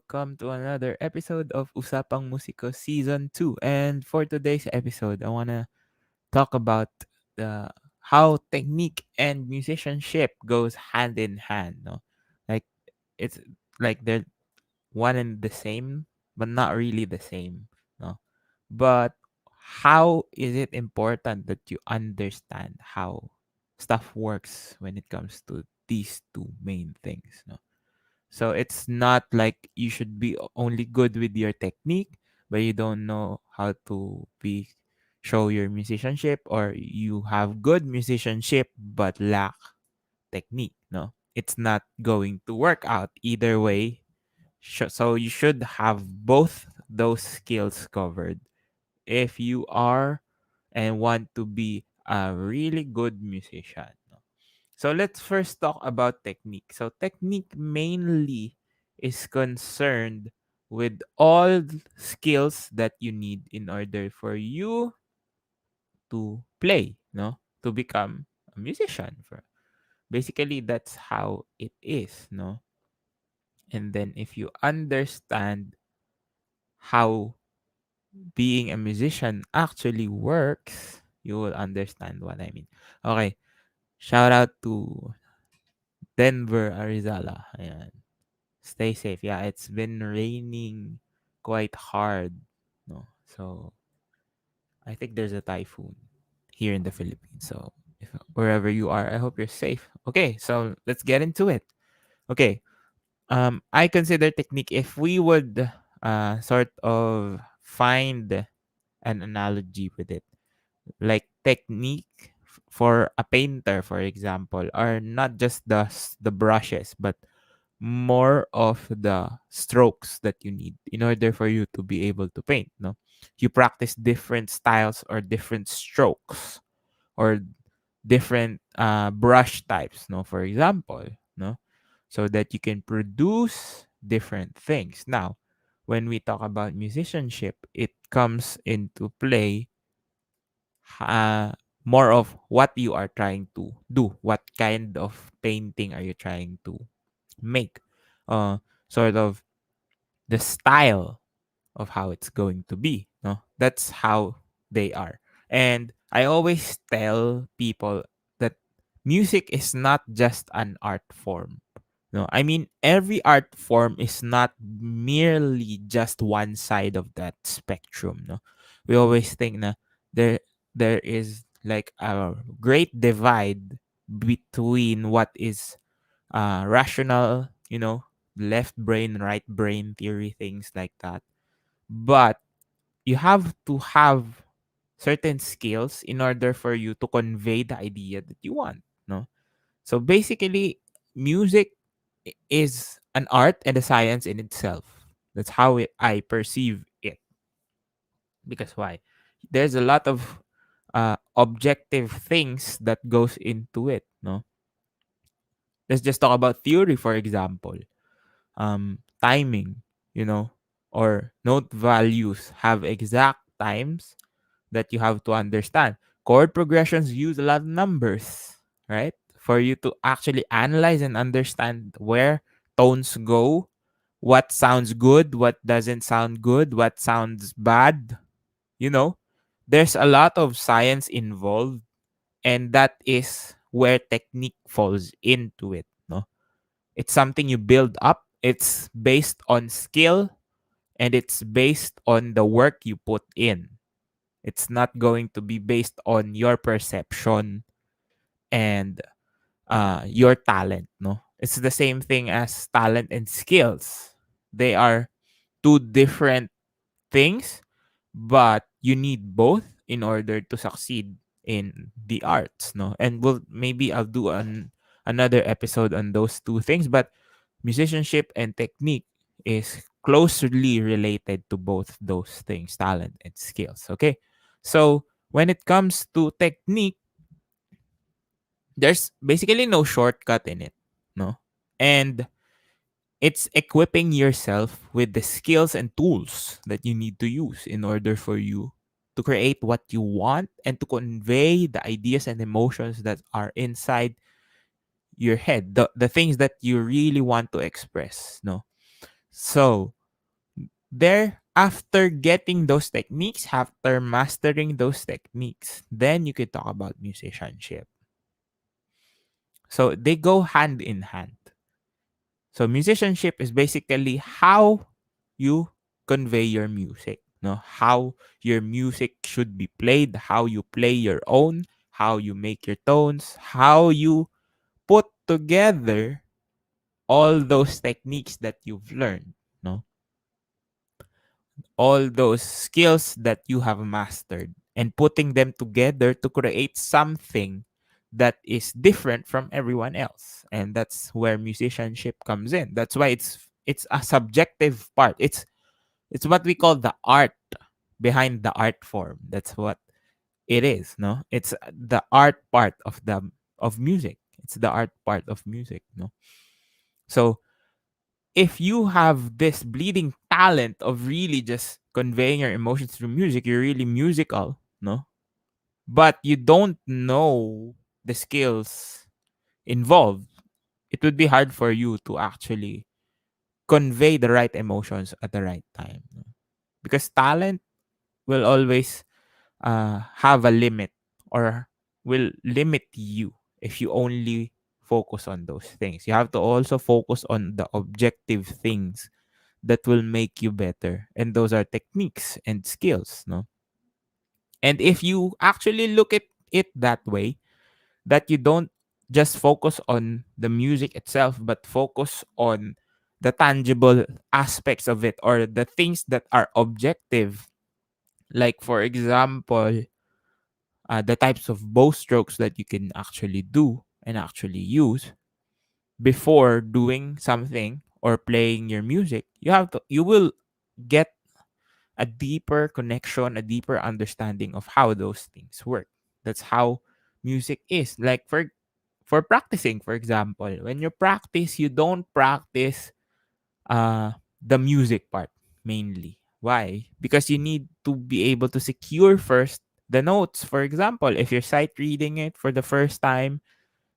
welcome to another episode of Usapang Musiko Season 2. And for today's episode, I want to talk about the how technique and musicianship goes hand in hand, no? Like it's like they're one and the same, but not really the same, no? But how is it important that you understand how stuff works when it comes to these two main things, no? So it's not like you should be only good with your technique, but you don't know how to be show your musicianship, or you have good musicianship but lack technique. No, it's not going to work out either way. So you should have both those skills covered if you are and want to be a really good musician. No? So let's first talk about technique. So technique mainly is concerned with all skills that you need in order for you to play, no? To become a musician. Basically, that's how it is, no? And then if you understand how being a musician actually works, you will understand what I mean. Okay, shout out to Denver, Arizala. Ayan. Stay safe. Yeah, it's been raining quite hard. No, so I think there's a typhoon here in the Philippines. So if wherever you are, I hope you're safe. Okay, so let's get into it. Okay, I consider technique, if we would sort of find an analogy with it, like technique for a painter, for example, are not just the brushes, but more of the strokes that you need in order for you to be able to paint. No, you practice different styles or different strokes or different brush types, no, for example, no, so that you can produce different things. Now, when we talk about musicianship, it comes into play, uh, more of what you are trying to do, what kind of painting are you trying to make, uh sort of the style of how it's going to be, no, that's how they are. And I always tell people that music is not just an art form. No, I mean, every art form is not merely just one side of that spectrum, no. We always think na there there is like a great divide between what is rational, left brain, right brain theory, things like that. But you have to have certain skills in order for you to convey the idea that you want, no? So basically, music is an art and a science in itself. That's how I perceive it. Because why? There's a lot of objective things that goes into it, no? Let's just talk about theory, for example. Timing, or note values have exact times that you have to understand. Chord progressions use a lot of numbers, right? For you to actually analyze and understand where tones go, what sounds good, what doesn't sound good, what sounds bad, you know. There's a lot of science involved, and that is where technique falls into it, no? It's something you build up. It's based on skill, and it's based on the work you put in. It's not going to be based on your perception and your talent, no? It's the same thing as talent and skills. They are two different things, but you need both in order to succeed in the arts, no? And I'll do another episode on those two things, but musicianship and technique is closely related to both those things, talent and skills. Okay. So when it comes to technique, there's basically no shortcut in it. No. And it's equipping yourself with the skills and tools that you need to use in order for you to create what you want and to convey the ideas and emotions that are inside your head, the things that you really want to express. No. So there, after getting those techniques, after mastering those techniques, then you could talk about musicianship. So they go hand in hand. So musicianship is basically how you convey your music, no? How your music should be played, how you play your own, how you make your tones, how you put together all those techniques that you've learned, no? All those skills that you have mastered and putting them together to create something that is different from everyone else. And that's where musicianship comes in. That's why it's a subjective part. It's what we call the art behind the art form. That's what it is, no? It's the art part of music. It's the art part of music, no? So if you have this bleeding talent of really just conveying your emotions through music, you're really musical, no? But you don't know the skills involved, it would be hard for you to actually convey the right emotions at the right time. No? Because talent will always have a limit or will limit you if you only focus on those things. You have to also focus on the objective things that will make you better, and those are techniques and skills, no? And if you actually look at it that way, that you don't just focus on the music itself but focus on the tangible aspects of it, or the things that are objective, like for example, the types of bow strokes that you can actually do and actually use before doing something or playing your music, you will get a deeper connection, a deeper understanding of how those things work. That's how music is. Like for practicing, for example, when you practice, you don't practice the music part mainly. Why? Because you need to be able to secure first the notes. For example, if you're sight reading it for the first time,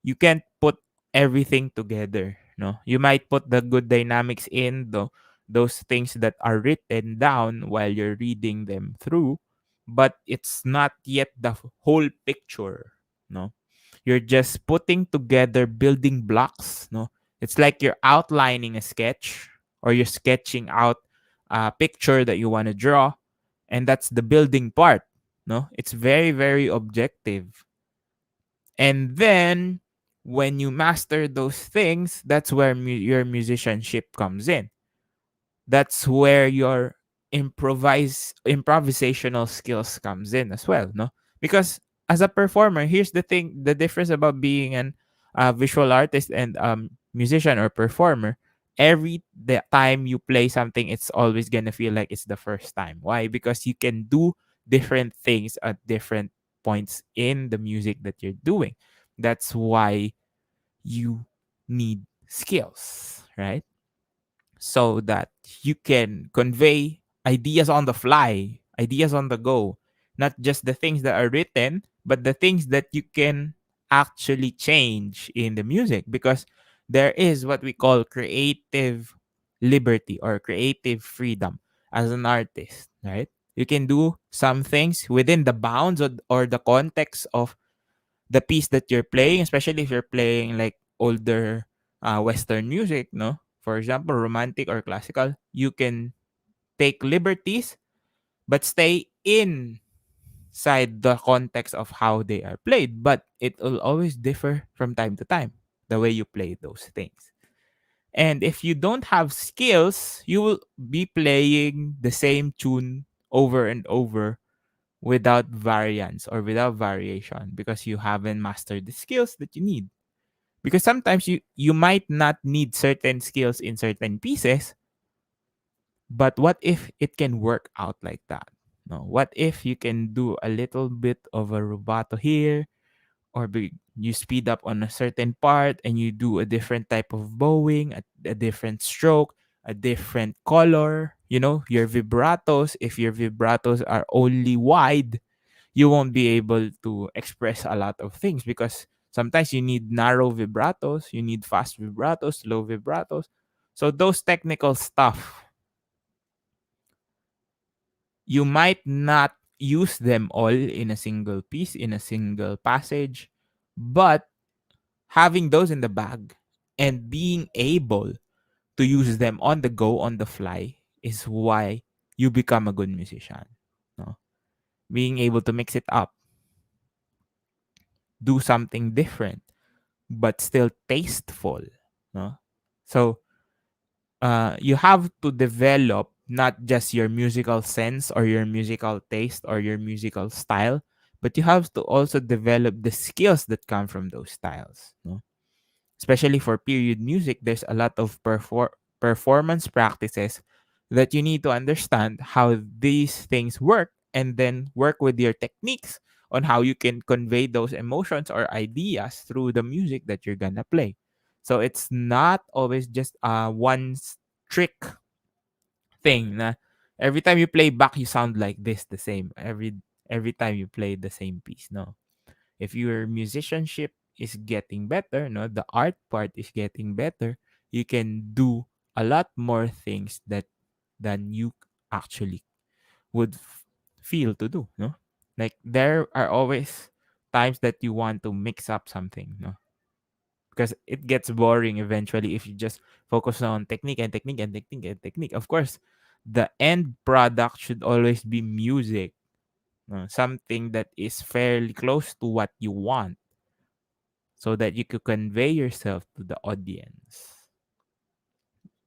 you can't put everything together, no? You might put the good dynamics in those things that are written down while you're reading them through, but it's not yet the whole picture, no? You're just putting together building blocks, no? It's like you're outlining a sketch, or you're sketching out a picture that you want to draw, and that's the building part, no? It's very very objective. And then when you master those things, that's where your musicianship comes in. That's where your improvisational skills comes in as well, no? Because as a performer, here's the thing: the difference about being an visual artist and musician or performer. Every the time you play something, it's always gonna feel like it's the first time. Why? Because you can do different things at different points in the music that you're doing. That's why you need skills, right? So that you can convey ideas on the fly, ideas on the go, not just the things that are written, but the things that you can actually change in the music, because there is what we call creative liberty or creative freedom as an artist, right? You can do some things within the bounds or the context of the piece that you're playing, especially if you're playing like older Western music, no? For example, romantic or classical, you can take liberties but stay inside the context of how they are played. But it will always differ from time to time, the way you play those things. And if you don't have skills, you will be playing the same tune over and over without variance or without variation, because you haven't mastered the skills that you need. Because sometimes you might not need certain skills in certain pieces, but what if it can work out like that? No, what if you can do a little bit of a rubato here, or you speed up on a certain part and you do a different type of bowing, a different stroke, a different color, your vibratos. If your vibratos are only wide, you won't be able to express a lot of things, because sometimes you need narrow vibratos, you need fast vibratos, low vibratos. So those technical stuff You might not use them all in a single piece, in a single passage, but having those in the bag and being able to use them on the go, on the fly, is why you become a good musician. No? Being able to mix it up, do something different, but still tasteful. No? So you have to develop not just your musical sense or your musical taste or your musical style, but you have to also develop the skills that come from those styles. No? Especially for period music, there's a lot of performance practices that you need to understand how these things work and then work with your techniques on how you can convey those emotions or ideas through the music that you're gonna play. So it's not always just one trick thing na every time you play back you sound like this the same every time you play the same piece. No, if your musicianship is getting better, no, the art part is getting better, you can do a lot more things that than you actually would feel to do. No, like there are always times that you want to mix up something. No, because it gets boring eventually if you just focus on technique and technique and technique and technique. Of course, the end product should always be music, something that is fairly close to what you want so that you could convey yourself to the audience.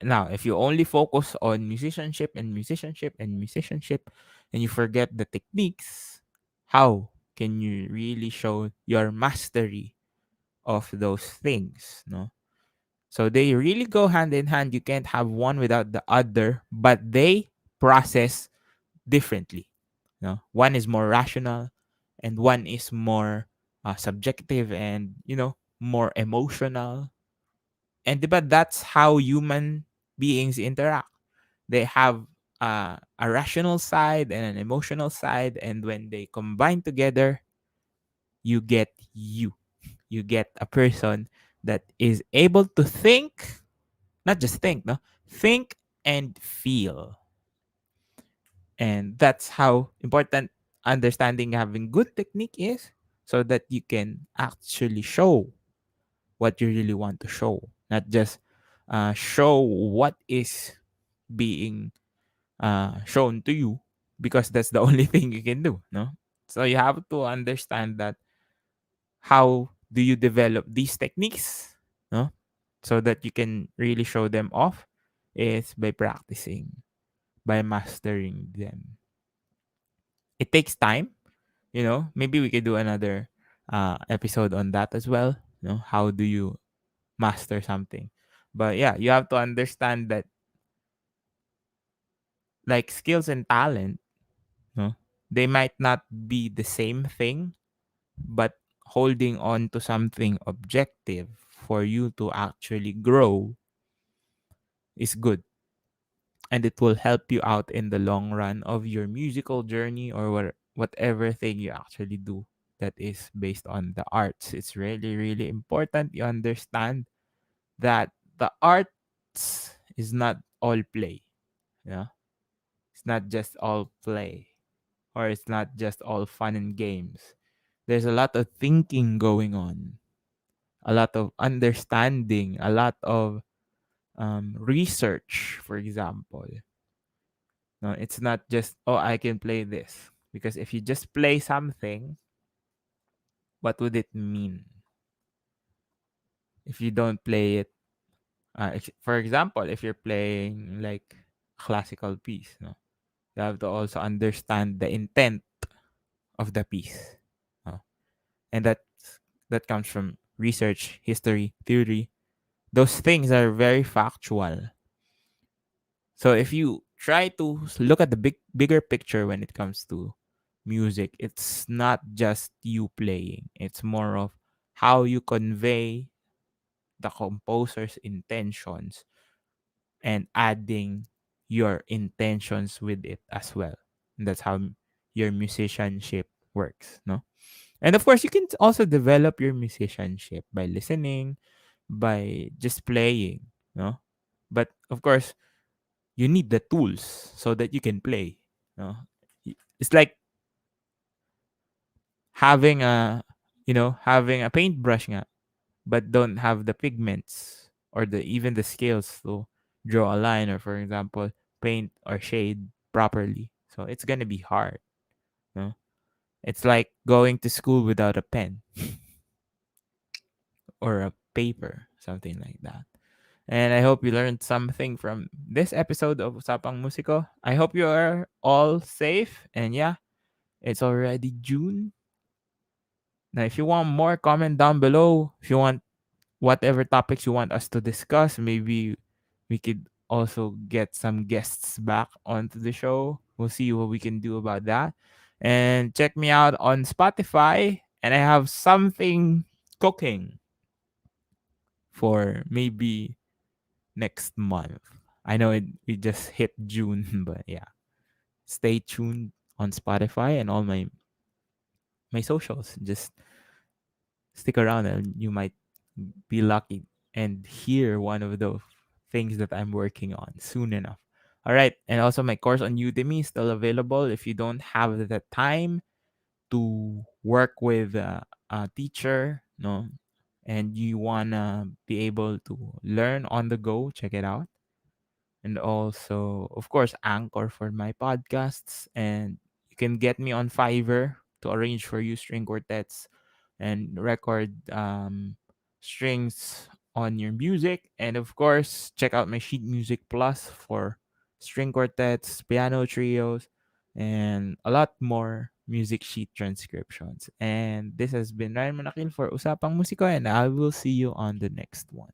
Now, if you only focus on musicianship and musicianship and musicianship and you forget the techniques, how can you really show your mastery of those things? No? So they really go hand in hand. You can't have one without the other, but they process differently. No? One is more rational and one is more subjective and, more emotional. And but that's how human beings interact. They have a rational side and an emotional side, and when they combine together, you get you. You get a person that is able to think, not just think, no, think and feel. And that's how important understanding having good technique is, so that you can actually show what you really want to show, not just show what is being shown to you because that's the only thing you can do. No, so you have to understand that how do you develop these techniques, no, so that you can really show them off is by practicing, by mastering them. It takes time, maybe we could do another episode on that as well. How do you master something? But yeah, you have to understand that, like, skills and talent, no, they might not be the same thing, but holding on to something objective for you to actually grow is good, and it will help you out in the long run of your musical journey or whatever thing you actually do that is based on the arts. It's really, really important you understand that the arts is not all play. Yeah, it's not just all play, or it's not just all fun and games. There's a lot of thinking going on, a lot of understanding, a lot of research, for example. No, it's not just, oh, I can play this. Because if you just play something, what would it mean if you don't play it? For example, if you're playing like classical piece, no, you have to also understand the intent of the piece, no? And that comes from research, history, theory. Those things are very factual. So if you try to look at the bigger picture when it comes to music, it's not just you playing. It's more of how you convey the composer's intentions and adding your intentions with it as well. And that's how your musicianship works, no? And of course, you can also develop your musicianship by listening, by just playing, no? But of course, you need the tools so that you can play. No? It's like having a, having a paintbrush nga, but don't have the pigments or the even the skills to draw a line, or for example paint or shade properly. So it's gonna be hard. No? It's like going to school without a pen or a paper, something like that. And I hope you learned something from this episode of Usapang Musiko. I hope you are all safe. And yeah, it's already June. Now, if you want more, comment down below. If you want whatever topics you want us to discuss, maybe we could also get some guests back onto the show. We'll see what we can do about that. And check me out on Spotify. And I have something cooking for maybe next month. I know we just hit June, but yeah. Stay tuned on Spotify and all my socials. Just stick around and you might be lucky and hear one of those things that I'm working on soon enough. All right. And also my course on Udemy is still available if you don't have the time to work with a teacher, no, and you wanna be able to learn on the go, check it out. And also, of course, Anchor for my podcasts. And you can get me on Fiverr to arrange for you string quartets and record strings on your music. And of course, check out my Sheet Music Plus for string quartets, piano trios, and a lot more music sheet transcriptions. And this has been Ryan Monakil for Usapang Musiko, and I will see you on the next one.